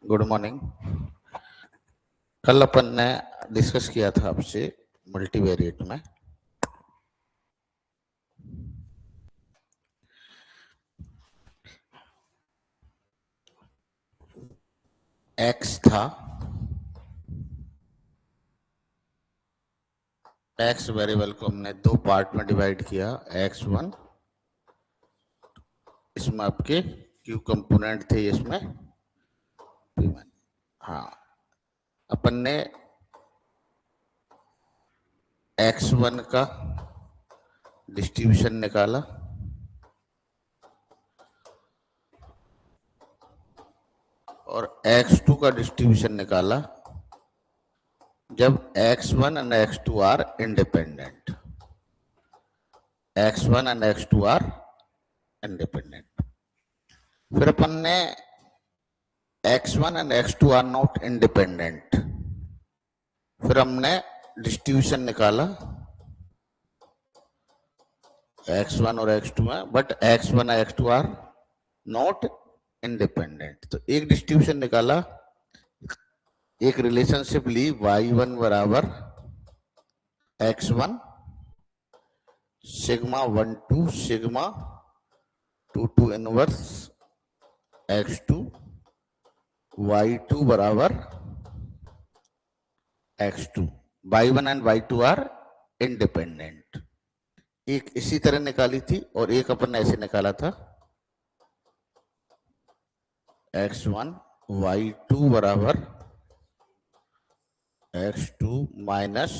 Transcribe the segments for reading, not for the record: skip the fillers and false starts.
Good morning. कल अपन ने discuss किया था आपसे मल्टीवेरिएट में एक्स था, एक्स वेरिएबल को हमने दो पार्ट में डिवाइड किया, x1, इसमें आपके क्यू कंपोनेंट थे, इसमें p1। हाँ, अपन ने x1 का डिस्ट्रीब्यूशन निकाला और x2 का डिस्ट्रीब्यूशन निकाला जब x1 and x2 are independent. x1 and x2 are independent. फिर अपन ने x1 and x2 are not independent, फिर हमने डिस्ट्रीब्यूशन निकाला x1 और x2 है, बट x1 और x2 आर नॉट इंडिपेंडेंट। तो एक डिस्ट्रीब्यूशन निकाला, एक रिलेशनशिप ली y1 बराबर x1 sigma 1 sigma 2 inverse x2, y2 बराबर x2, y1 and y2 are independent. एक इसी तरह निकाली थी और एक अपन ने ऐसे निकाला था x1 y2 बराबर x2 माइनस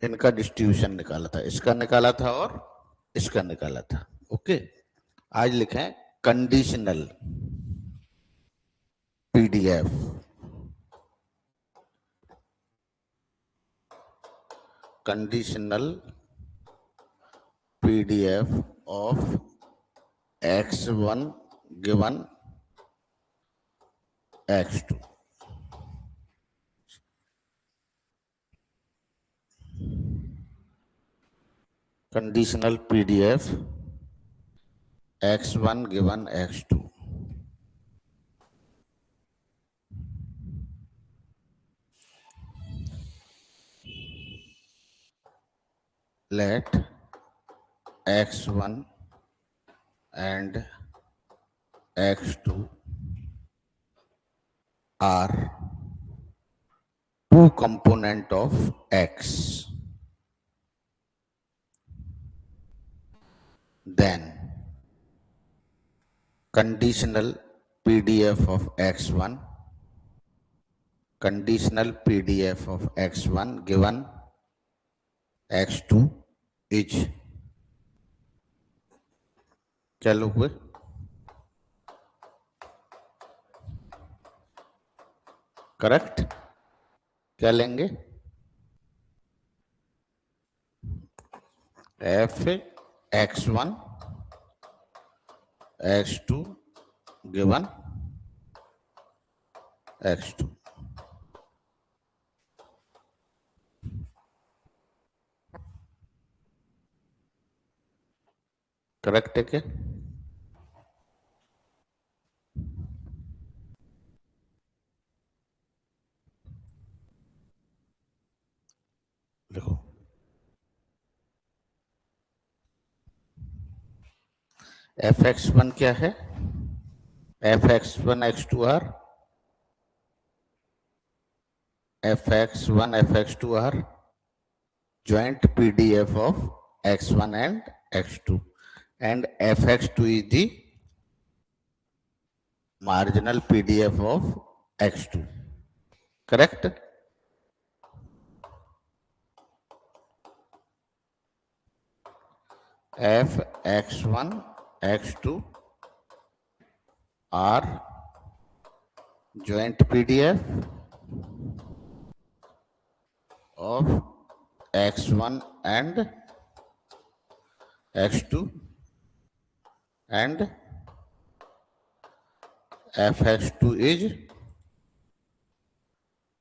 इनका डिस्ट्रीब्यूशन निकाला था, इसका निकाला था और इसका निकाला था। ओके, आज लिखें conditional PDF. Conditional PDF of x1 given x2। Conditional PDF x1 given x2। Let x1 and x2 are two component of x. Then conditional PDF of x1, conditional PDF of x1 given x2 is, क्या लोग हुए? Correct? क्या लेंगे? f x1 x2 given x2। Correct है क्या? देखो, fx1 क्या है? fx1 x2 are, fx1 fx2 are joint PDF of x1 and x2, and fx2 is the marginal PDF of x2. Correct? fx1 x2 are joint PDF of x1 and x2, and fx2 is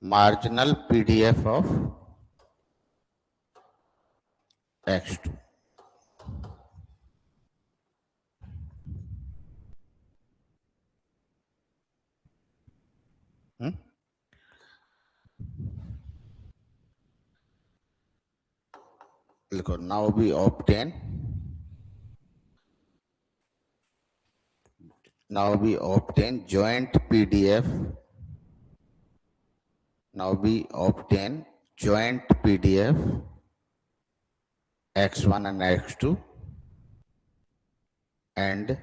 marginal PDF of x2। लिखो now B obtain, now we obtain joint PDF, now we obtain joint PDF x1 and x2 and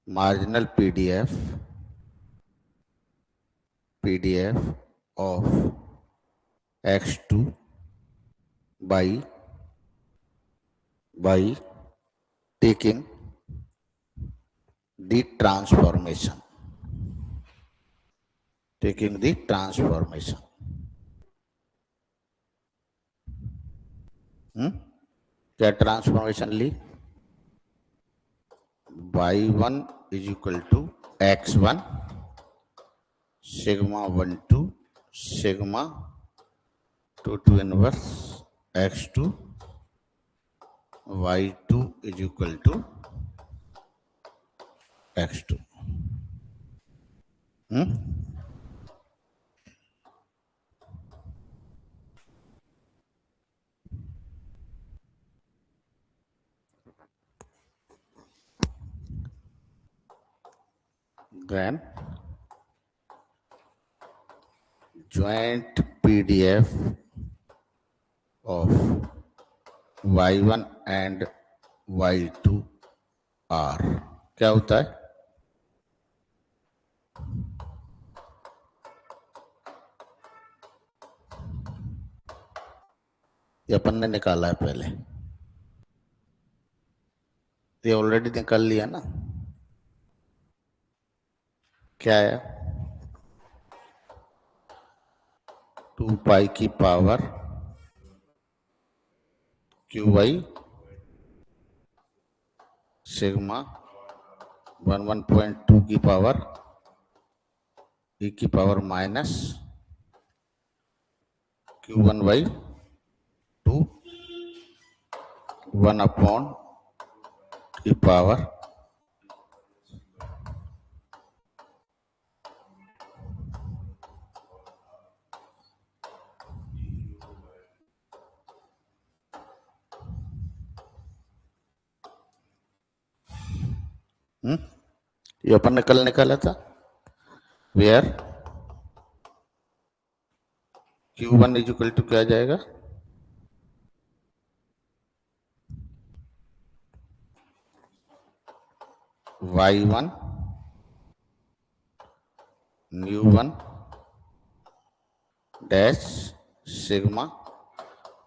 marginal PDF of x2 by taking the transformation, क्या transformation ली? y1 is equal to x1 sigma 1 to sigma 2 to inverse x2, y2 is equal to x2. Then joint PDF of y1 and y2 are क्या होता है? ये अपन ने निकाला है पहले, ये ऑलरेडी निकाल लिया ना। क्या है? 2 पाई की पावर QY सिग्मा 11.2 की पावर e की power minus Q1 by 2 1 upon की पावर ये अपन ने कल निकाला था, where Q1 is equal to क्या जाएगा? y1 nu1 डैश सिग्मा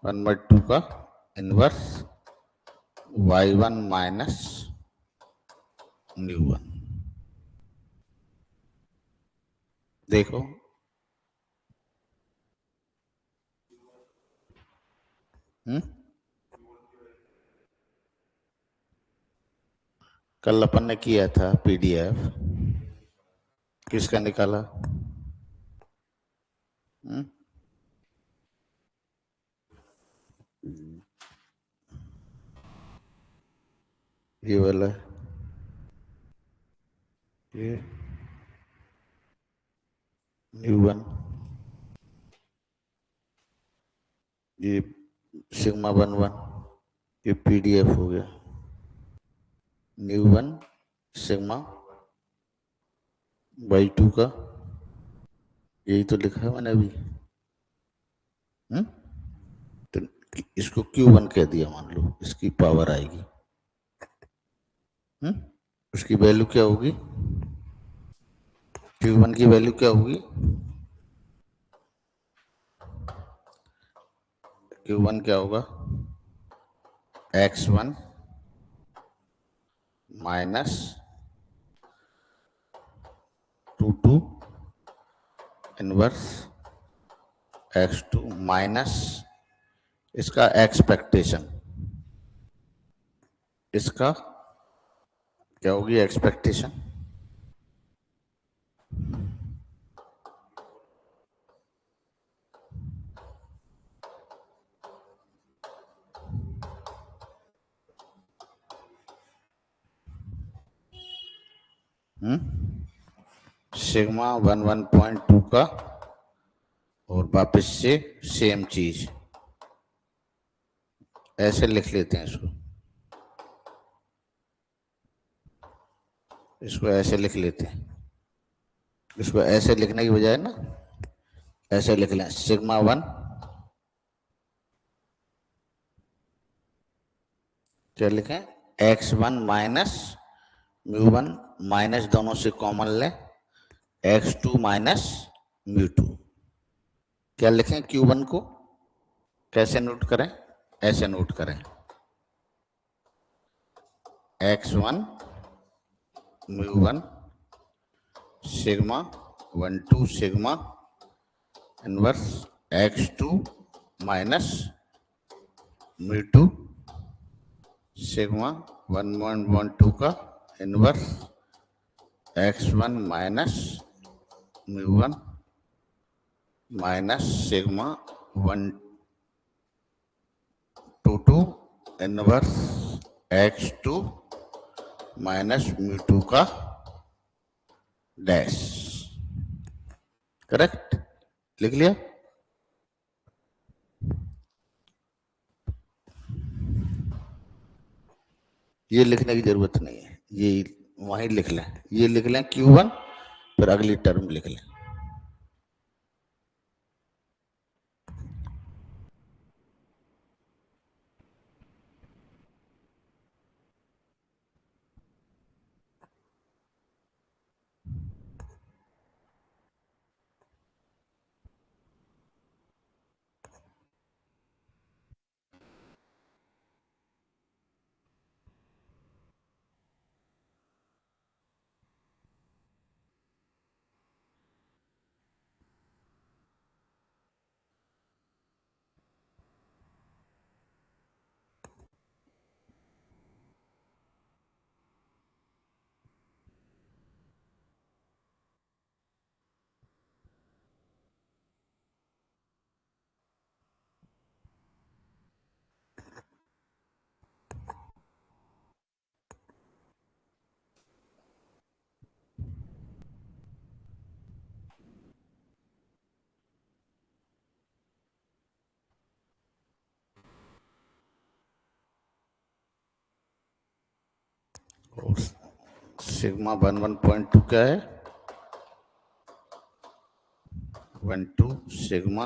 1/2 का इनवर्स y1 माइनस nu1। देखो कल अपन ने किया था PDF, किसका निकाला? ये वाला, ये nu1, ये सिग्मा 11, ये PDF हो गया nu1 सिग्मा बाई 2 का, यही तो लिखा है मैंने अभी। तो इसको Q1 कह दिया, मान लो इसकी पावर आएगी, उसकी वैल्यू क्या होगी? Q1 की वैल्यू क्या होगी? Q1 क्या होगा? x1 minus 2 inverse x2 minus इसका एक्सपेक्टेशन, इसका क्या होगी एक्सपेक्टेशन? सिग्मा 11.2 का, और वापस से सेम चीज ऐसे लिख लेते हैं इसको ऐसे लिख लेते हैं। इसको ऐसे लिखने की बजाय ना ऐसे लिख लें, सिग्मा 1 क्या लिखें, x1 माइनस μ1 माइनस दोनों से कॉमन लें x2 माइनस μ2। क्या लिखें, q1 को कैसे नोट करें, ऐसे नोट करें, x1 μ1 sigma 1 2 sigma inverse x2 minus μ2 sigma 1 1 1 2 का inverse x1 minus μ1 minus sigma 1 2 inverse x2 minus μ2 का डैश। करेक्ट, लिख लिया। ये लिखने की जरूरत नहीं है, ये वहीं लिख लें, ये लिख लें Q1, फिर अगली टर्म लिख लें। सिग्मा 1 1.2 क्या है, 1 2 सिग्मा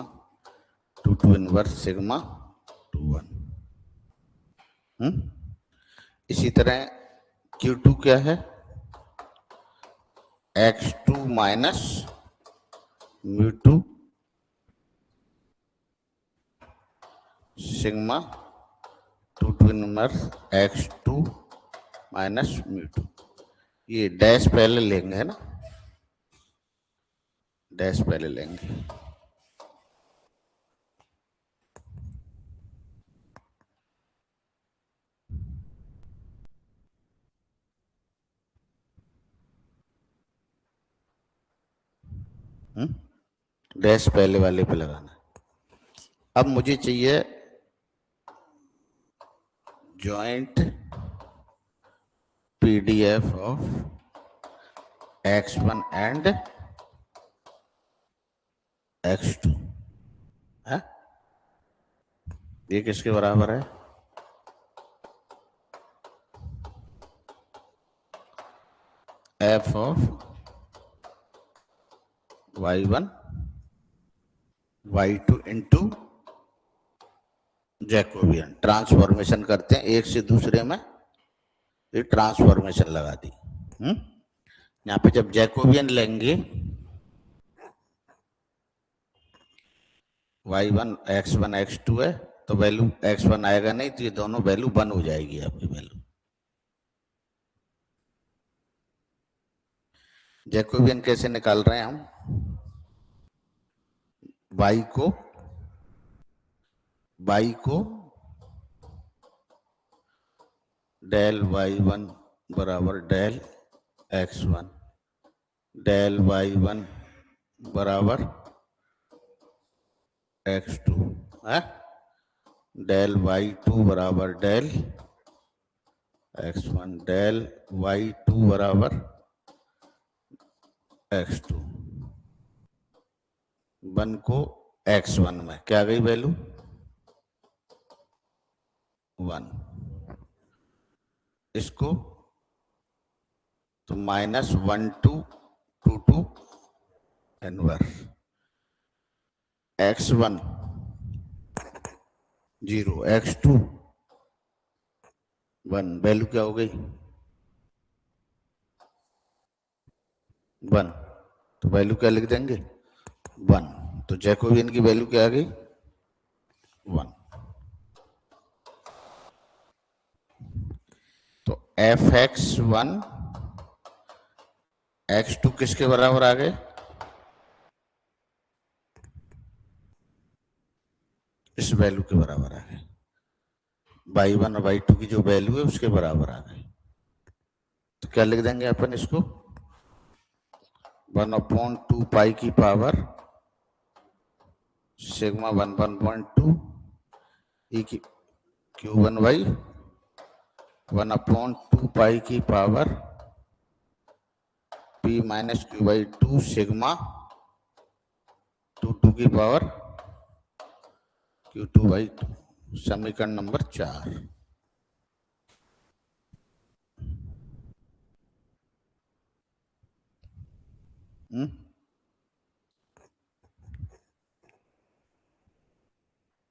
2 2 इनवर्स सिग्मा 2 1। इसी तरह Q2 क्या है, x2 minus μ2 sigma 2 2 inverse x2 minus μ2। ये डैश पहले लेंगे, है ना, डैश पहले लेंगे। डैश पहले वाले पे लगाना। अब मुझे चाहिए joint PDF of x1 and x2 है। ये किसके बराबर है, f of y1 y2 into Jacobian. Transformation करते हैं एक से दूसरे में, ये ट्रांसफॉर्मेशन लगा दी। यहाँ पे जब जैकोबियन लेंगे y1 x1 x2 है तो वैल्यू x1 आएगा नहीं, तो ये दोनों वैल्यू 1 हो जाएगी आपकी वैल्यू। जैकोबियन कैसे निकाल रहे हैं हम, y को डेल y1 बराबर डेल x1, डेल y1 बराबर x2 है, डेल y2 बराबर डेल x1, डेल y2 बराबर x2। 1 को x1 में क्या गई वैल्यू, 1, इसको तो -1 to 2 to n-वर, x1 0, x2 1, value क्या हो गई 1, तो वैल्यू क्या लिख देंगे 1, तो जैकोबियन की वैल्यू क्या आ गई 1। तो fx1 x2 किसके बराबर आ गए, इस वैल्यू के बराबर आ गए, y1 और y2 की जो वैल्यू है उसके बराबर आ गए। तो क्या लिख देंगे अपन इसको 1/2 पाई की पावर सिग्मा 1/2 ई की Q1 बाई 1/2 पाई की power P minus Q/2 sigma 2 की पावर Q2/2, समीकरण नंबर 4।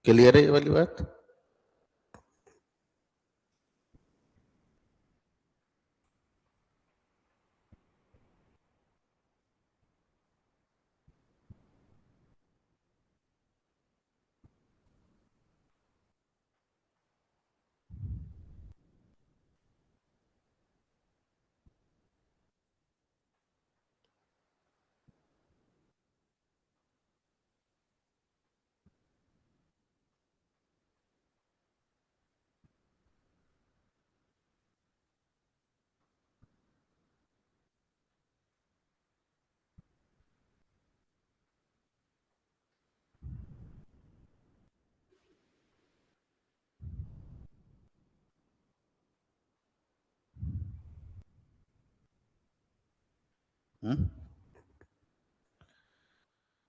क्लियर है ये वाली बात।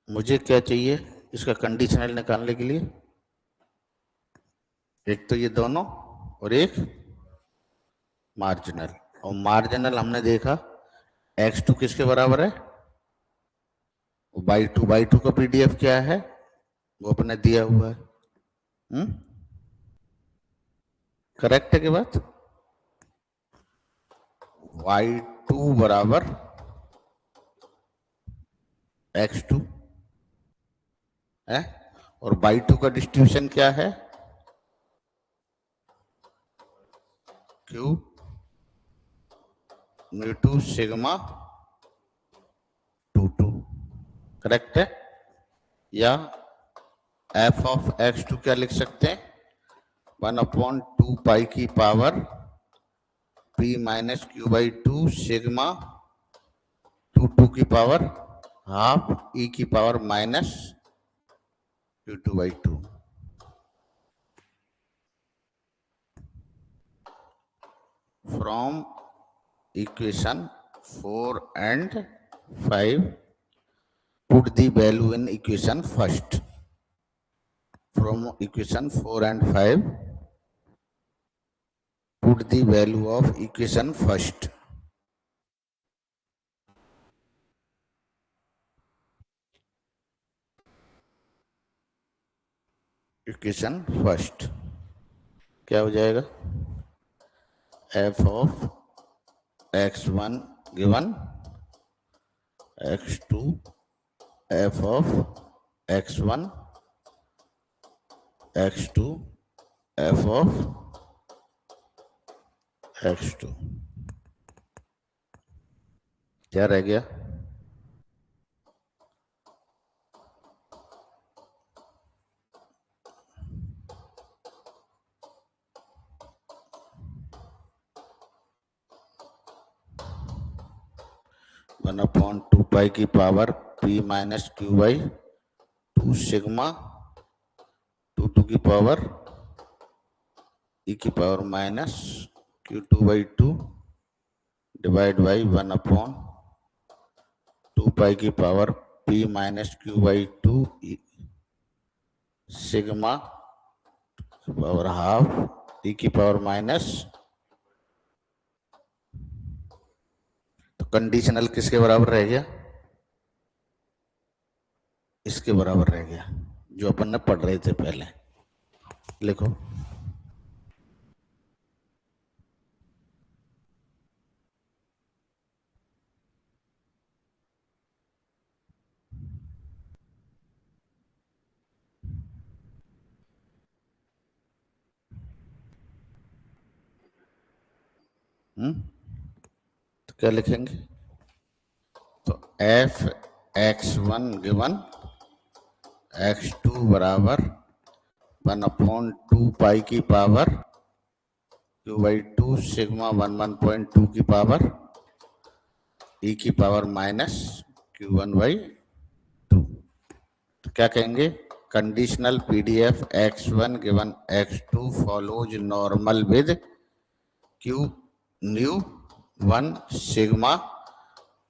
मुझे क्या चाहिए इसका कंडीशनल निकालने के लिए, एक तो ये दोनों और एक मार्जिनल, और मार्जिनल हमने देखा x2 किसके बराबर है y2 का पीडीएफ क्या है वो अपने दिया हुआ है। करेक्ट है कि बात, y2 बराबर x2 है, और y2 का डिस्ट्रीब्यूशन क्या है Q μ2 सिग्मा 2, करेक्ट है। या f ऑफ x2 क्या लिख सकते हैं 1/2 पाई की power P minus Q/2 sigma 2 की पावर हाफ e की power minus Q2/2। From equation 4 and 5 put the value in equation first, from equation 4 and 5 put the value of equation first, equation first क्या हो जाएगा f of x1 given x2 f of x1 x2 f of x2, क्या रह गया 1/2 pi की power P minus Q/2 sigma 2 की power e की power minus Q2/2 divide by 1/2 pi की power P minus Q/2 sigma power half E की power minus, तो conditional किसके बराबर रह गया? इसके बराबर रह गया जो अपन ने पढ़ रहे थे पहले। लिखो तो क्या लिखेंगे? तो F X one given X two बराबर 1/2 की पावर Q/2 सिग्मा 11.2 की पावर e की पावर माइनस Q1/2। तो क्या कहेंगे? Conditional PDF x1 given x2 follows normal with Q mu 1 sigma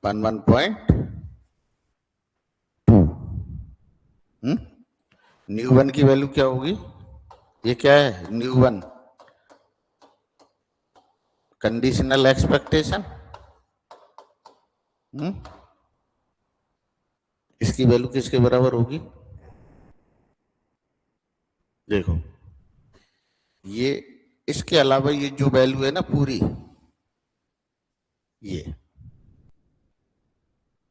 11.2। Mu 1 की वैल्यू क्या होगी? ये क्या है? Mu 1 conditional expectation. इसकी वैल्यू किसके बराबर होगी? देखो ये, इसके अलावा ये जो वैल्यू है ना पूरी, ये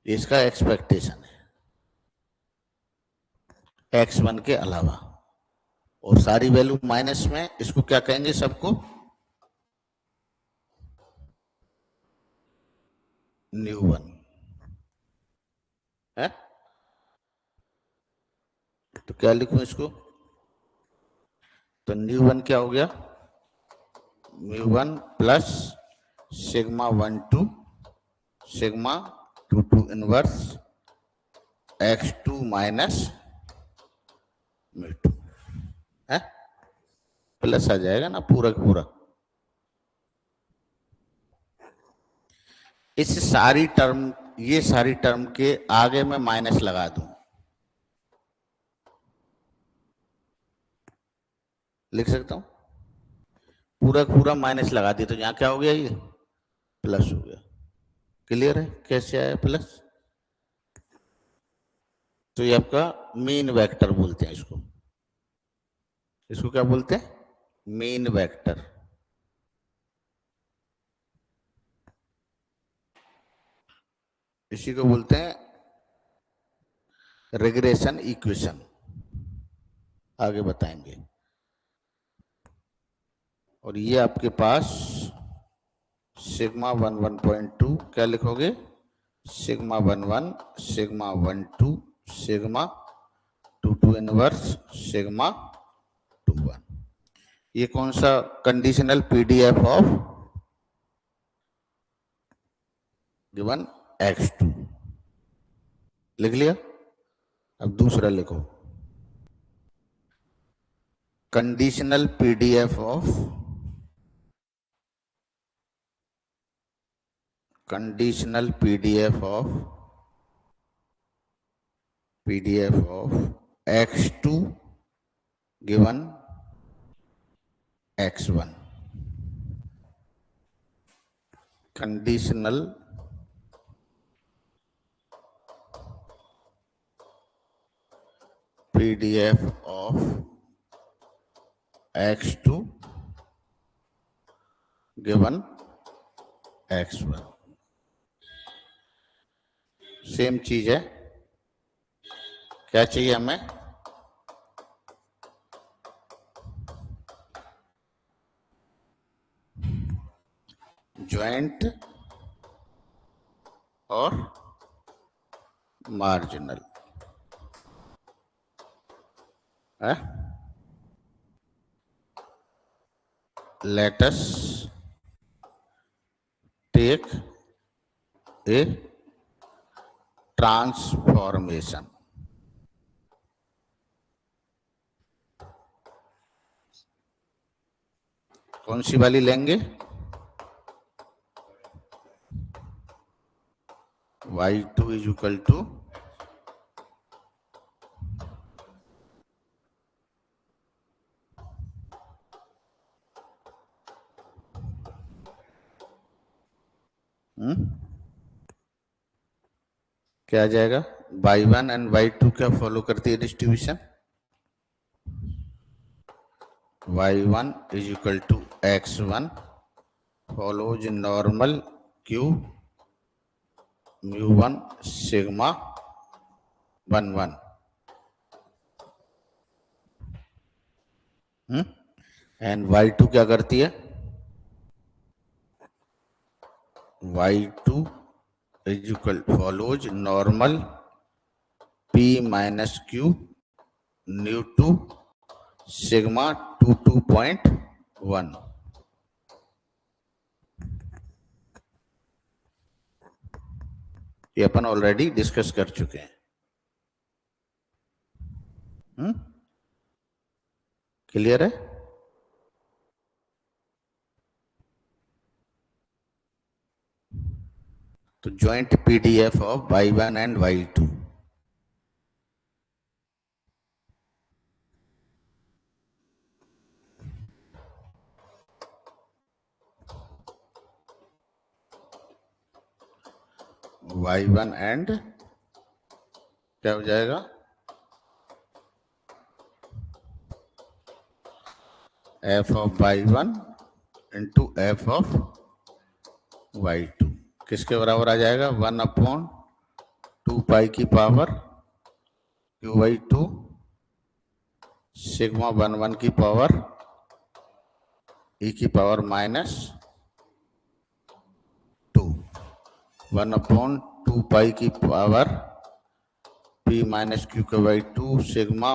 इसका एक्सपेक्टेशन है x1 के अलावा, और सारी वैल्यू माइनस में, इसको क्या कहेंगे? सबको न्यू 1 है। तो क्या लिखूं इसको? तो न्यू 1 क्या हो गया? New 1 plus sigma 1/2 sigma 2 inverse x2 minus mu 2 है। प्लस आ जाएगा ना पूरा का पूरा। इस सारी टर्म, ये सारी टर्म के आगे मैं माइनस लगा दूं, लिख सकता हूं पूरा का पूरा माइनस लगा दिया, तो यहां क्या हो गया? ये प्लस हो गया। क्लियर है कैसे आया प्लस? तो ये आपका मीन वेक्टर बोलते हैं इसको। इसको क्या बोलते हैं? Mean vector. इसी को बोलते हैं रिग्रेशन इक्वेशन। आगे बताएंगे। और ये आपके पास सिग्मा 11.2 क्या लिखोगे? Sigma 11 sigma 12 sigma 2 inverse sigma 2 1। ये कौन सा? Conditional PDF of given x2 लिख लिया। अब दूसरा लिखो, conditional PDF of x2 given x1। Conditional PDF of x2 given x1। Same चीज है। क्या चाहिए हमें? ज्वाइंट और मार्जिनल है। Let us take a transformation. कौन सी वाली लेंगे? y2 इज इक्वल टू क्या आ जाएगा? y1 एंड y2 क्या फॉलो करती है distribution? y1 is equal to x1 follows normal q mu1 sigma 1 and y2 क्या करती है? y2 is equal follows normal p minus q nu2 sigma 22.1। ये अपन already discuss कर चुके हैं। क्लियर है? तो joint PDF of y1 and y2। y1 and क्या हो जाएगा? f of y1 into F of y2 किसके बराबर आ जाएगा? 1/2 पाई की पावर q/2 सिग्मा 1 की पावर e की पावर -2 1/2 पाई की पावर p माइनस क्यू के बाई 2 सिग्मा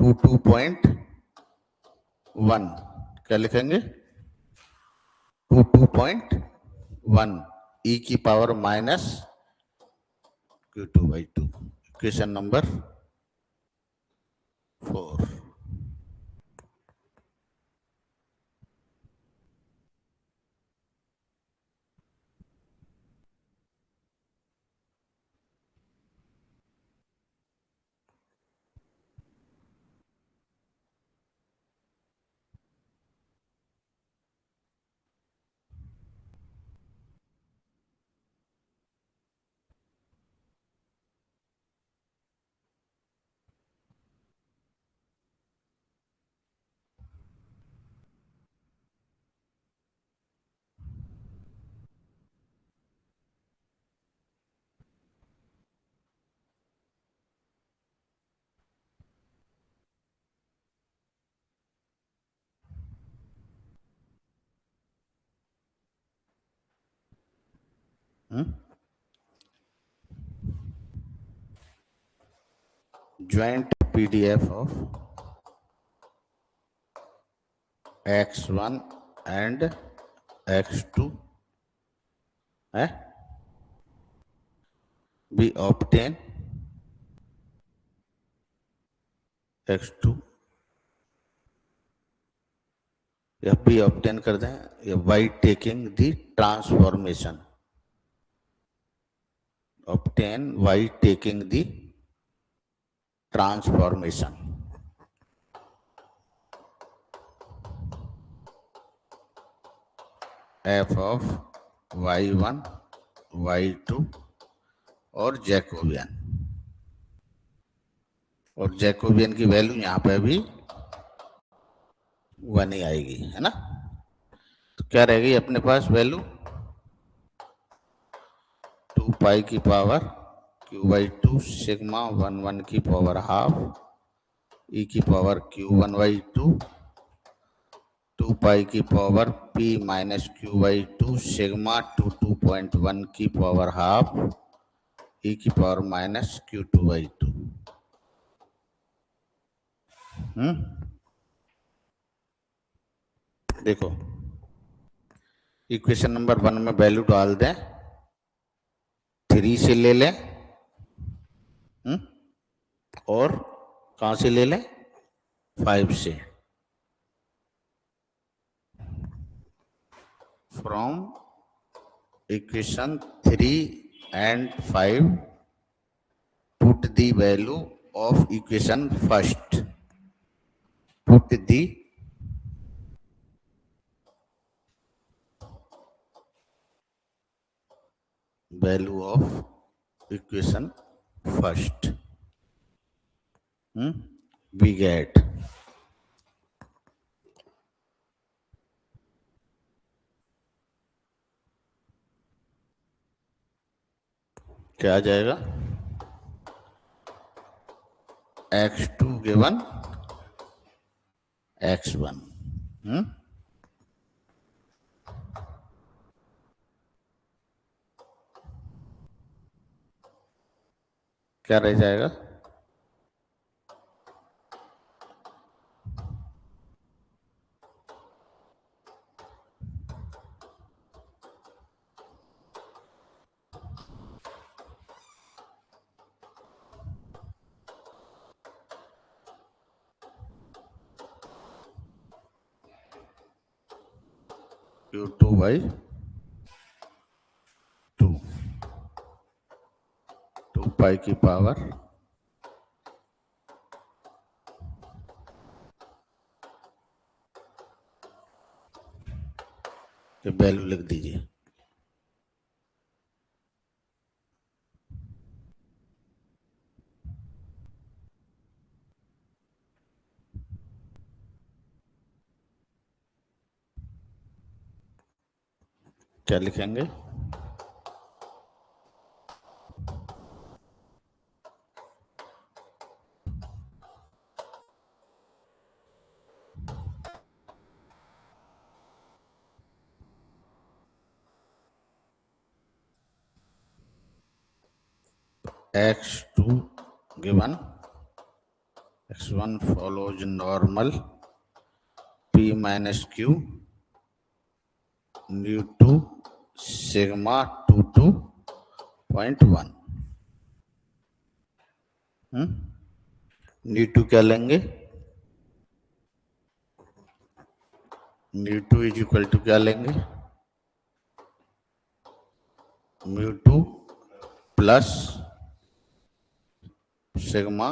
22.1 क्या लिखेंगे? 22.1 e की power -q2/2 equation number 4। Joint PDF of x1 and x2 है बी ऑब्टेन x2 या बी ऑब्टेन कर दें या by taking the transformation obtain by taking the transformation f of y1 y2 और Jacobian की वैल्यू यहाँ पे भी 1 ही आएगी, है ना? तो क्या रह गई अपने पास वैल्यू? 2 पाई की पावर q/2 सिग्मा 1 की पावर हाफ e की पावर q1/2 2 पाई की power p minus q/2 sigma 22.1 की पावर हाफ e की पावर -q2/2। देखो इक्वेशन नंबर 1 में वैल्यू डाल दें, 3 से ले लें और कहां से ले लें? 5 से। From equation 3 and 5 put the value of equation first, put the value of equation first, we get क्या आ जाएगा, x2 गिवन x1, क्या रह जाएगा, Q2 by 2, 2 पाई की पावर ये वैल्यू लिख दीजिए। क्या लिखेंगे, x2 given x1 follows normal p minus q nu 2 sigma 22.1, nu 2 क्या लेंगे, nu 2 इज इक्वल टू क्या लेंगे, म्यू 2 प्लस सिग्मा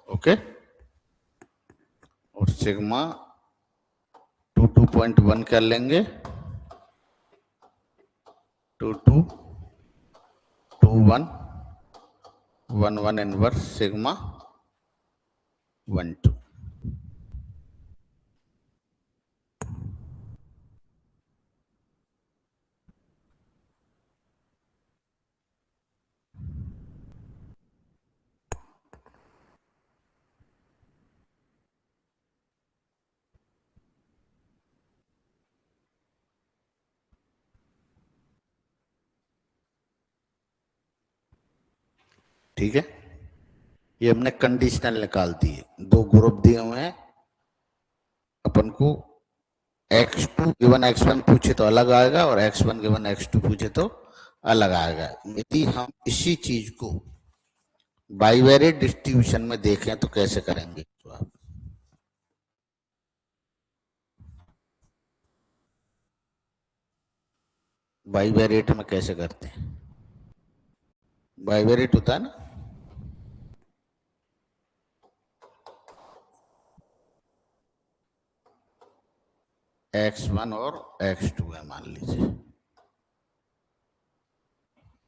ओके, और सिग्मा 22.1 क्या लेंगे, 2221 इनवर्स सिग्मा 12। ठीक है, ये हमने कंडीशनल निकाल दिए, दो ग्रुप दिए हुए हैं अपन को, x2 गिवन x1 पूछे तो अलग आएगा और x1 गिवन x2 पूछे तो अलग आएगा। यदि हम इसी चीज को बाइवेरिएट डिस्ट्रीब्यूशन में देखें तो कैसे करेंगे, तो आप बाइवेरिएट में कैसे करते हैं, बाइवेरिएट होता है ना, x1 और x2 है मान लीजिए,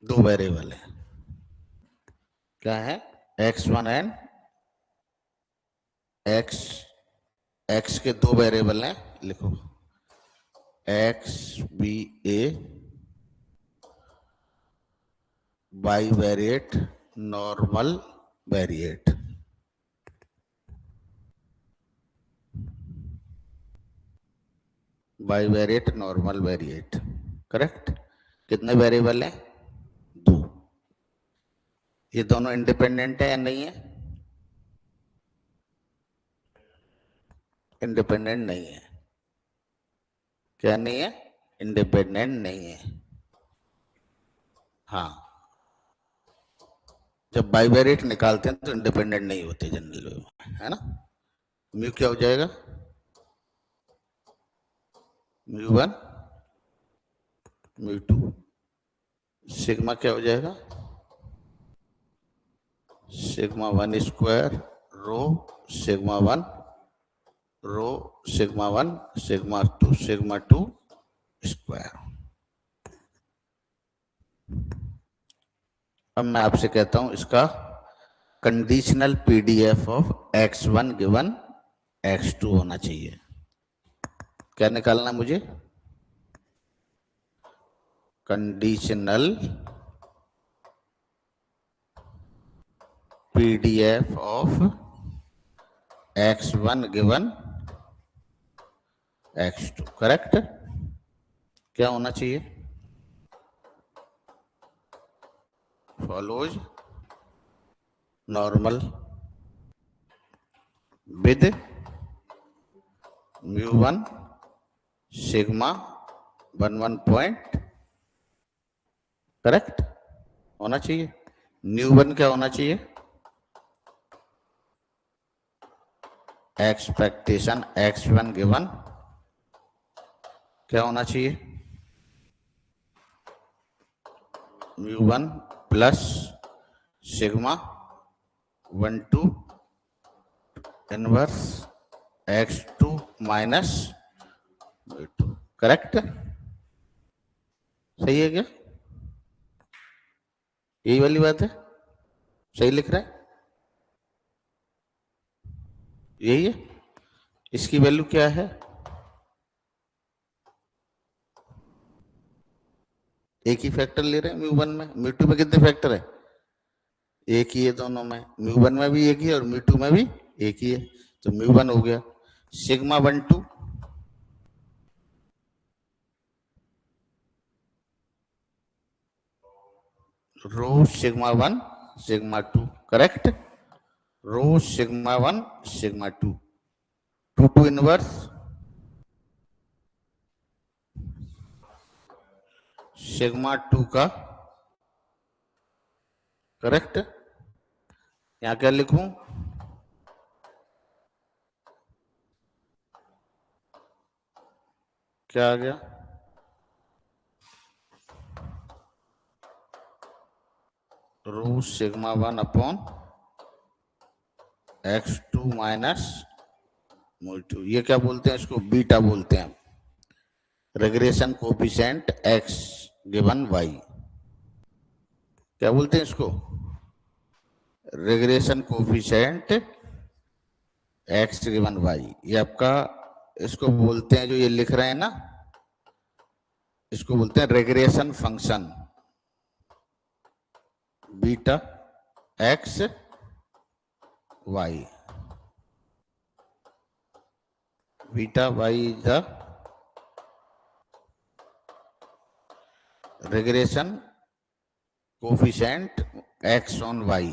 दो वेरिएबल है, क्या है, x1 एंड x के दो वेरिएबल हैं, लिखो x be a bivariate normal variate, bivariate normal variate, correct. कितने वेरिएबल हैं, दो, ये दोनों इंडिपेंडेंट है या नहीं है, इंडिपेंडेंट नहीं है, क्या नहीं है, इंडिपेंडेंट नहीं है। हाँ, जब बाइवेरिएट निकालते हैं तो इंडिपेंडेंट नहीं होते जनरल में, है ना। म्यू क्या हो जाएगा, म्यू 1 म्यू 2, सिग्मा क्या हो जाएगा, सिग्मा 1 स्क्वायर रो सिग्मा 1 रो सिग्मा 1 सिग्मा 2 सिग्मा 2 स्क्वायर। अब मैं आपसे कहता हूं इसका conditional PDF of x1 given x2 होना चाहिए। क्या निकालना मुझे? Conditional PDF of x1 given x2, correct? क्या होना चाहिए? Follows normal with mu sigma 1 point, correct होना चाहिए। म्यू1 क्या होना चाहिए? एक्सपेक्टेशन x1 गिवन क्या होना चाहिए? Mu plus sigma 1 inverse x2 minus mu, correct? सही है क्या? यही वाली बात है? सही लिख रहा है? यही है। इसकी वैल्यू क्या है? एक ही फैक्टर ले रहे हैं म्यू1 में, म्यू2 में कितने फैक्टर है? एक ही है दोनों में, म्यू1 में भी एक ही है और म्यू2 में भी एक ही है, तो म्यू1 हो गया सिग्मा 1 रो सिग्मा 1 सिग्मा 2, करेक्ट? रो सिग्मा 1 सिग्मा 2 2 इनवर्स सिग्मा 2 का, करेक्ट? यहां क्या लिखूं? क्या आ गया? रो सिग्मा 1 अपॉन x2 माइनस म्यू2। ये क्या बोलते हैं? इसको बीटा बोलते हैं, regression coefficient x given y। क्या बोलते हैं इसको? Regression coefficient x given y। ये आपका, इसको बोलते हैं, जो ये लिख रहे हैं ना, इसको बोलते हैं regression function beta x y। Beta y is the regression coefficient x on y।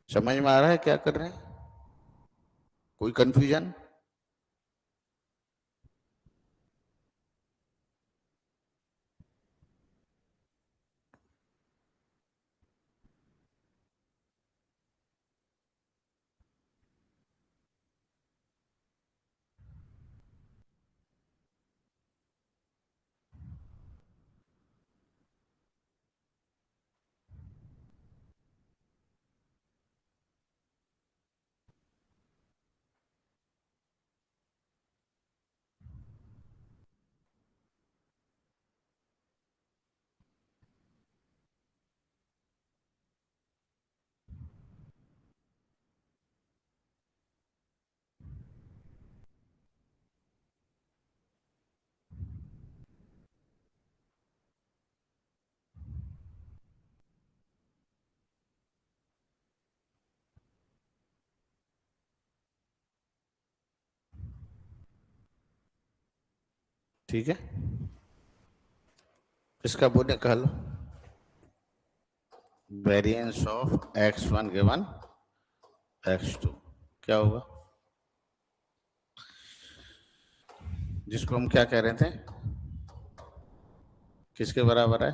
समझ में आ रहा है क्या कर रहे हैं? कोई कंफ्यूजन? ठीक है, इसका वो निकालो, variance of x1 given x2 क्या होगा? जिसको हम क्या कह रहे थे, किसके बराबर है?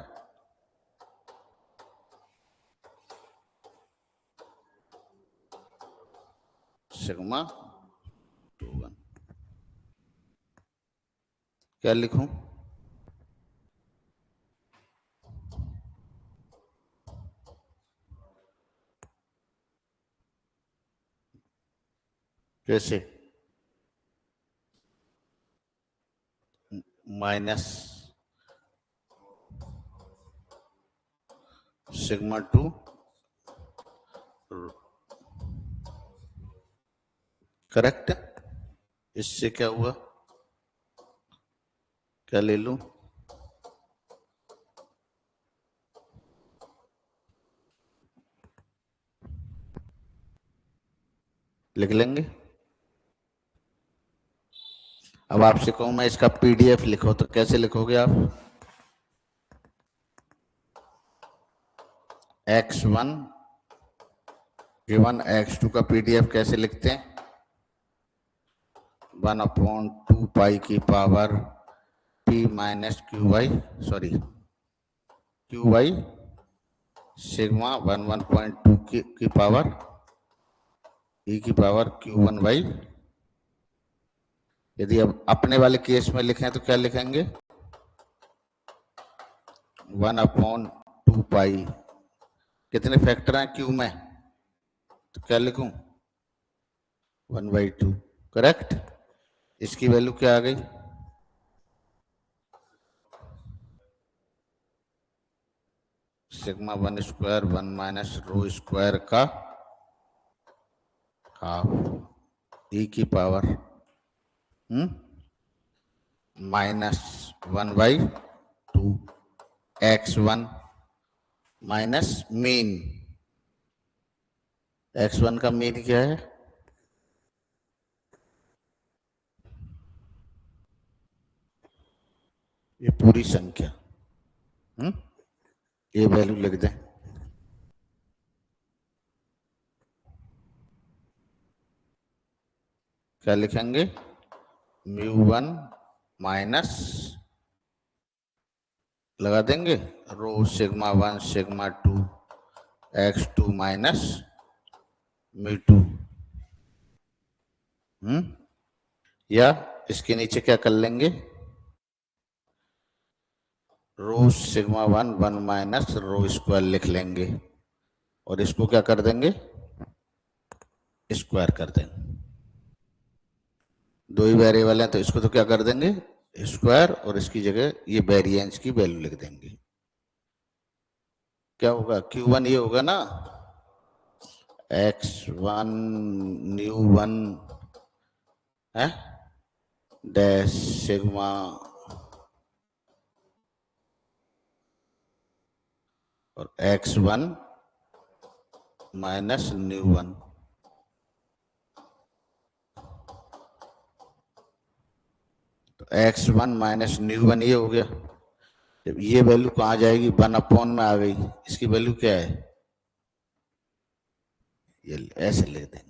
सिग्मा 2 1। क्या लिखूं? कैसे? Minus sigma two, correct. इससे क्या हुआ, क्या ले लूं? लिख लेंगे। अब आपसे कहूं मैं इसका पीडीएफ लिखो तो कैसे लिखोगे आप? x1 गिवन x2 का पीडीएफ कैसे लिखते हैं? 1/2 पाई की power p minus Q Y, sorry Q Y sigma 1/2 की पावर e की पावर q1 बाई। यदि अब अपने वाले केस में लिखें तो क्या लिखेंगे? 1/2 पाई, कितने फैक्टर हैं क्यू में, तो क्या लिखूं? 1/2, करेक्ट। इसकी वैल्यू क्या आ गई? सिग्मा 1² 1 माइनस रो स्क्वायर का हाफ e की power -1/2 x1 minus mean. x1 का मीन क्या है? ये पूरी संख्या, ये वैल्यू लिख दें। क्या लिखेंगे? μ1 माइनस, लगा देंगे, रो सिग्मा 1 सिग्मा 2 x2 माइनस μ2। या इसके नीचे क्या कर लेंगे? रो सिग्मा 1 1 माइनस रो स्क्वायर लिख लेंगे और इसको क्या कर देंगे? स्क्वायर कर देंगे। दो ही वेरिएबल है तो इसको तो क्या कर देंगे? स्क्वायर, और इसकी जगह ये वेरिएंस की वैल्यू लिख देंगे। क्या होगा? Q1 ये होगा ना, x1 न्यू1 है डैश सिग्मा और x1 माइनस न्यू1। तो x1 माइनस न्यू1 ये हो गया। जब ये वैल्यू कहाँ जाएगी? 1 में आ गई। इसकी वैल्यू क्या है? ये ऐसे लिख देंगे।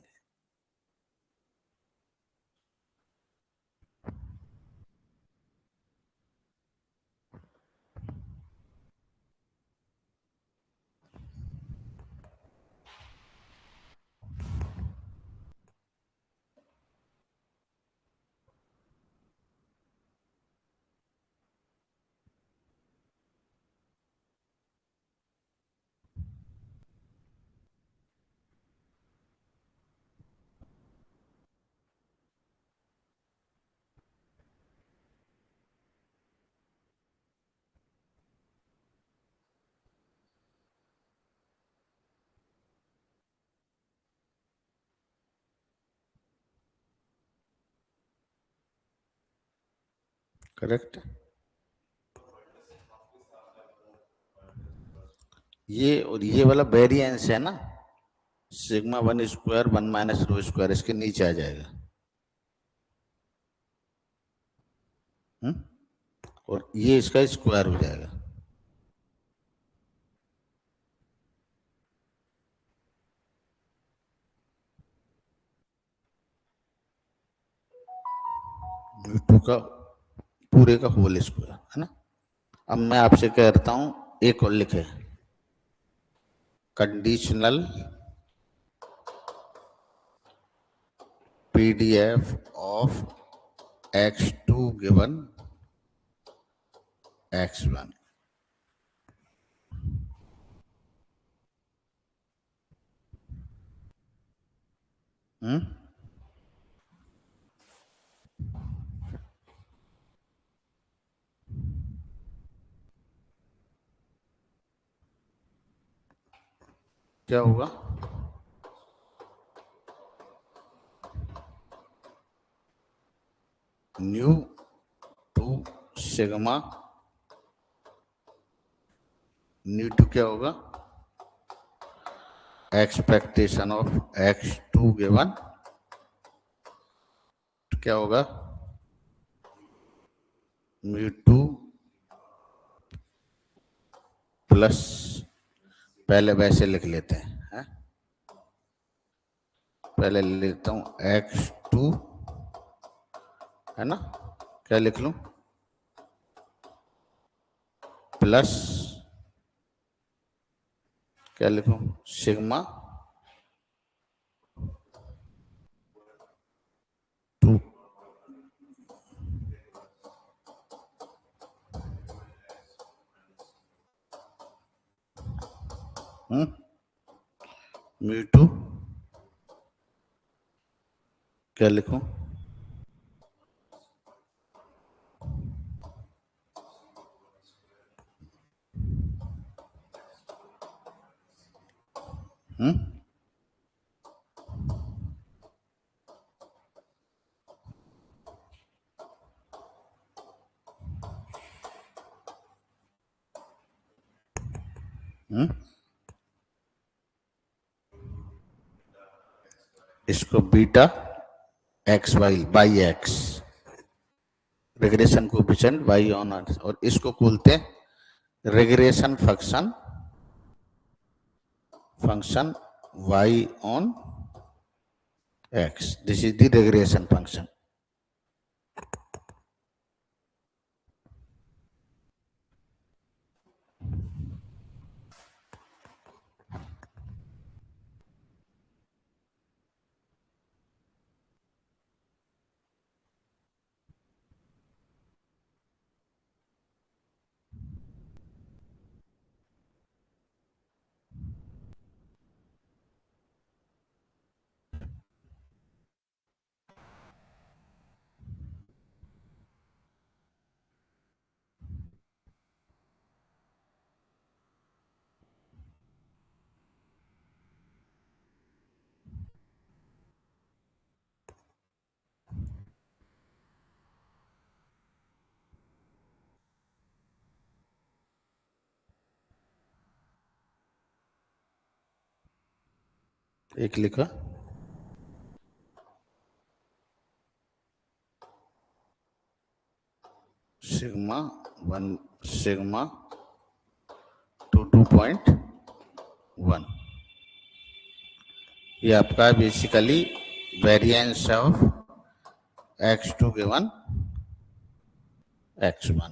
करेक्ट। ये और ये वाला वेरिएंस है ना, सिग्मा 1² 1 माइनस रो स्क्वायर, इसके नीचे आ जाएगा। और ये इसका स्क्वायर हो जाएगा। √2 का पूरे का होल स्क्वायर है ना। अब मैं आपसे कहता हूं एक और लिखे, conditional PDF of x2 given x1। क्या होगा, mu two sigma, mu two क्या होगा, एक्सपेक्टेशन ऑफ x2 गिवन, क्या होगा, म्यू टू प्लस, पहले वैसे लिख लेते हैं, पहले ले लेता हूं x2, है ना, क्या लिख लूं, प्लस क्या लिखूं, सिग्मा टू, म्यू टू क्या लिखूं, इसको beta X Y by X, regression coefficient Y on X, और इसको बोलते हैं regression function, function Y on X, this is the regression function. एक लिखा, सिग्मा 1 सिग्मा 2.1, ये आपका basically variance of x2 given x1,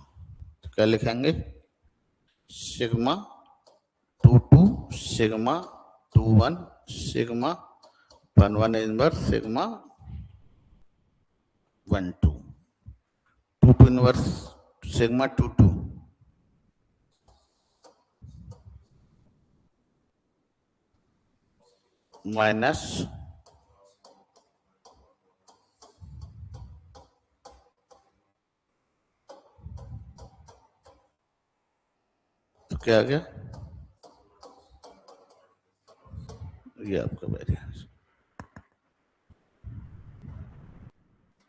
तो क्या लिखेंगे, sigma 2 sigma 2 1 sigma 1 inverse sigma 1 2 inverse sigma 2 minus तो क्या आ गया, ये आपका वेरिएंस।